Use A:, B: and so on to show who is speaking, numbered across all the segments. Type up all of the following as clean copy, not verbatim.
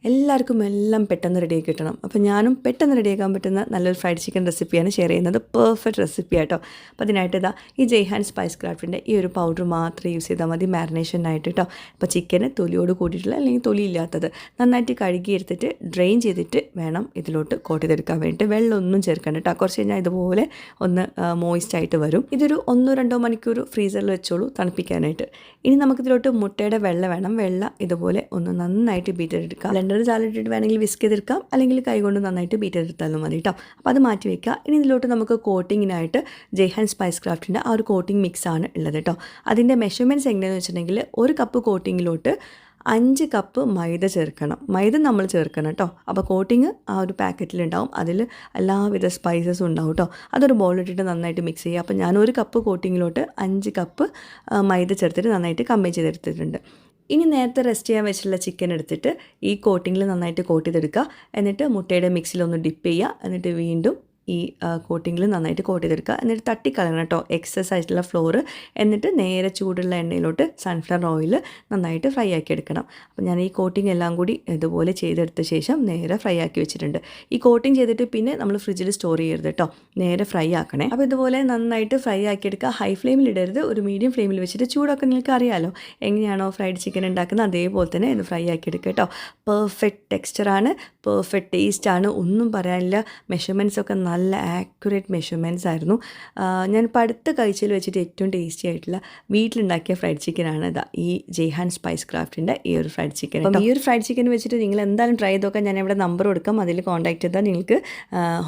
A: എല്ലാവർക്കും എല്ലാം പെട്ടെന്ന് റെഡിയാക്കി കിട്ടണം. അപ്പോൾ ഞാനും പെട്ടെന്ന് റെഡിയാക്കാൻ പറ്റുന്ന നല്ലൊരു ഫ്രൈഡ് ചിക്കൻ റെസിപ്പിയാണ് ഷെയർ ചെയ്യുന്നത്. പെർഫെക്റ്റ് റെസിപ്പി ആട്ടോ. അപ്പോൾ അതിനായിട്ട് ഇതാ ഈ ജയ്ഹാൻ സ്പൈസ് ക്രാഫ്റ്റിൻ്റെ ഈ ഒരു പൗഡർ മാത്രമേ യൂസ് ചെയ്താൽ മതി മാരിനേഷനായിട്ട് കേട്ടോ. അപ്പോൾ ചിക്കന് തൊലിയോട് കൂടിയിട്ടുള്ള അല്ലെങ്കിൽ തൊലി ഇല്ലാത്തത് നന്നായിട്ട് കഴുകി എടുത്തിട്ട് ഡ്രെയിൻ ചെയ്തിട്ട് വേണം ഇതിലോട്ട് കോട്ട് ചെയ്തെടുക്കാൻ വേണ്ടിയിട്ട്. വെള്ളമൊന്നും ചേർക്കണ്ട കേട്ടോ. കുറച്ച് കഴിഞ്ഞാൽ ഇതുപോലെ ഒന്ന് മോയിസ്റ്റായിട്ട് വരും. ഇതൊരു 1-2 മണിക്കൂർ ഫ്രീസറിൽ വെച്ചോളൂ തണുപ്പിക്കാനായിട്ട്. ഇനി നമുക്കിതിലോട്ട് മുട്ടയുടെ വെള്ള വേണം. വെള്ള ഇതുപോലെ ഒന്ന് നന്നായിട്ട് ബീറ്റ് ചെയ്തെടുക്കാം. ബ്ലെൻഡർ ചാലിട്ടിട്ട് വേണമെങ്കിൽ വിസ്ക് ചെയ്തെടുക്കാം, അല്ലെങ്കിൽ കൈകൊണ്ട് നന്നായിട്ട് ബീറ്റ് ചെയ്തെടുത്താലും മതി കേട്ടോ. അപ്പോൾ അത് മാറ്റി വയ്ക്കുക. ഇനി ഇതിലോട്ട് നമുക്ക് കോട്ടിങ്ങിനായിട്ട് ജയ്ഹാൻ സ്പൈസ് ക്രാഫ്റ്റിൻ്റെ ആ ഒരു കോട്ടിംഗ് മിക്സാണ് ഉള്ളത് കേട്ടോ. അതിൻ്റെ മെഷർമെൻറ്റ്സ് എങ്ങനെയാണെന്ന് വെച്ചിട്ടുണ്ടെങ്കിൽ 1 കപ്പ് കോട്ടിങ്ങിലോട്ട് 5 കപ്പ് മൈദ ചേർക്കണം. മൈദ നമ്മൾ ചേർക്കണം കേട്ടോ. അപ്പോൾ കോട്ടിങ് ആ ഒരു പാക്കറ്റിലുണ്ടാവും, അതിൽ എല്ലാവിധ സ്പൈസസും ഉണ്ടാവും കേട്ടോ. അതൊരു ബോളിലിട്ടിട്ട് നന്നായിട്ട് മിക്സ് ചെയ്യുക. അപ്പോൾ ഞാൻ 1 കപ്പ് കോട്ടിങ്ങിലോട്ട് 5 കപ്പ് മൈദ ചേർത്തിട്ട് നന്നായിട്ട് കമ്പൈൻ ചെയ്തെടുത്തിട്ടുണ്ട്. ഇനി നേരത്തെ റെസ്റ്റ് ചെയ്യാൻ വെച്ചിട്ടുള്ള ചിക്കൻ എടുത്തിട്ട് ഈ കോട്ടിങ്ങിൽ നന്നായിട്ട് കോട്ട് ചെയ്തെടുക്കുക. എന്നിട്ട് മുട്ടയുടെ മിക്സിലൊന്ന് ഡിപ്പ് ചെയ്യുക. എന്നിട്ട് വീണ്ടും ഈ കോട്ടിങ്ങിൽ നന്നായിട്ട് കോട്ട് ചെയ്തെടുക്കുക. എന്നിട്ട് തട്ടിക്കളയണം കേട്ടോ എക്സസ് ആയിട്ടുള്ള ഫ്ലോറ്. എന്നിട്ട് നേരെ ചൂടുള്ള എണ്ണയിലോട്ട് സൺഫ്ലവർ ഓയിൽ നന്നായിട്ട് ഫ്രൈ ആക്കി എടുക്കണം. അപ്പോൾ ഞാൻ ഈ കോട്ടിങ് എല്ലാം കൂടി ഇതുപോലെ ചെയ്തെടുത്ത ശേഷം നേരെ ഫ്രൈ ആക്കി വെച്ചിട്ടുണ്ട്. ഈ കോട്ടിങ് ചെയ്തിട്ട് പിന്നെ നമ്മൾ ഫ്രിഡ്ജിൽ സ്റ്റോർ ചെയ്യരുത് കേട്ടോ, നേരെ ഫ്രൈ ആക്കണേ. അപ്പോൾ ഇതുപോലെ നന്നായിട്ട് ഫ്രൈ ആക്കി എടുക്കുക. ഹൈ ഫ്ലെയിമിൽ ഇടരുത്, ഒരു മീഡിയം ഫ്ലെയിമിൽ വെച്ചിട്ട് ചൂടൊക്കെ നിങ്ങൾക്ക് അറിയാമല്ലോ എങ്ങനെയാണോ ഫ്രൈഡ് ചിക്കൻ ഉണ്ടാക്കുന്നത് അതേപോലെ തന്നെ ഇത് ഫ്രൈ ആക്കി എടുക്കുക കേട്ടോ. പെർഫെക്റ്റ് ടെക്സ്ചറാണ്, പെർഫെക്റ്റ് ടേസ്റ്റാണ്, ഒന്നും പറയാനില്ല. മെഷർമെൻറ്റ്സ് ഒക്കെ നല്ല ആക്യുറേറ്റ് മെഷർമെൻറ്റ്സ് ആയിരുന്നു. ഞാനിപ്പോൾ അടുത്ത കഴിച്ചതിൽ വെച്ചിട്ട് ഏറ്റവും ടേസ്റ്റി ആയിട്ടുള്ള വീട്ടിലുണ്ടാക്കിയ ഫ്രൈഡ് ചിക്കനാണ് ഇതാ ഈ ജയ്ഹാൻ സ്പൈസ് ക്രാഫ്റ്റിൻ്റെ ഈ ഒരു ഫ്രൈഡ് ചിക്കൻ. അപ്പം ഈ ഒരു ഫ്രൈഡ് ചിക്കൻ വെച്ചിട്ട് നിങ്ങൾ എന്തായാലും ട്രൈ ചെയ്ത് നോക്കാം. ഞാൻ ഇവിടെ നമ്പർ കൊടുക്കാം, അതിൽ കോൺടാക്ട് ചെയ്താൽ നിങ്ങൾക്ക്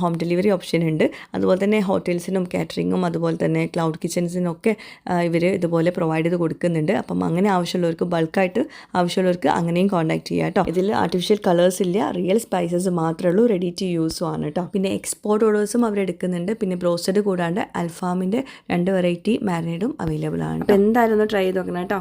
A: ഹോം ഡെലിവറി ഓപ്ഷൻ ഉണ്ട്. അതുപോലെ തന്നെ ഹോട്ടൽസിനും കാറ്ററിങ്ങും അതുപോലെ തന്നെ ക്ലൗഡ് കിച്ചൺസിനും ഒക്കെ ഇവർ ഇതുപോലെ പ്രൊവൈഡ് ചെയ്ത് കൊടുക്കുന്നുണ്ട്. അപ്പം അങ്ങനെ ആവശ്യമുള്ളവർക്ക് ബൾക്കായിട്ട് ആവശ്യമുള്ളവർക്ക് അങ്ങനെയും കോൺടാക്ട് ചെയ്യാം കേട്ടോ. ഇതിൽ ആർട്ടിഫിഷ്യൽ കളേഴ്സ് ഇല്ല, റിയൽ സ്പൈസസ് മാത്രമേ ഉള്ളൂ, റെഡി ടു യൂസും ആണ് കേട്ടോ. പിന്നെ എക്സ്പോർട്ട് ഓർഡേഴ്സും അവരെടുക്കുന്നുണ്ട്. പിന്നെ ബ്രോസ്റ്റഡ് കൂടാണ്ട് അൽഫാമിൻ്റെ 2 വെറൈറ്റി മാരിനേഡും അവൈലബിൾ ആണ്. അപ്പോൾ എന്തായാലും ഒന്ന് ട്രൈ ചെയ്ത് നോക്കണം കേട്ടോ.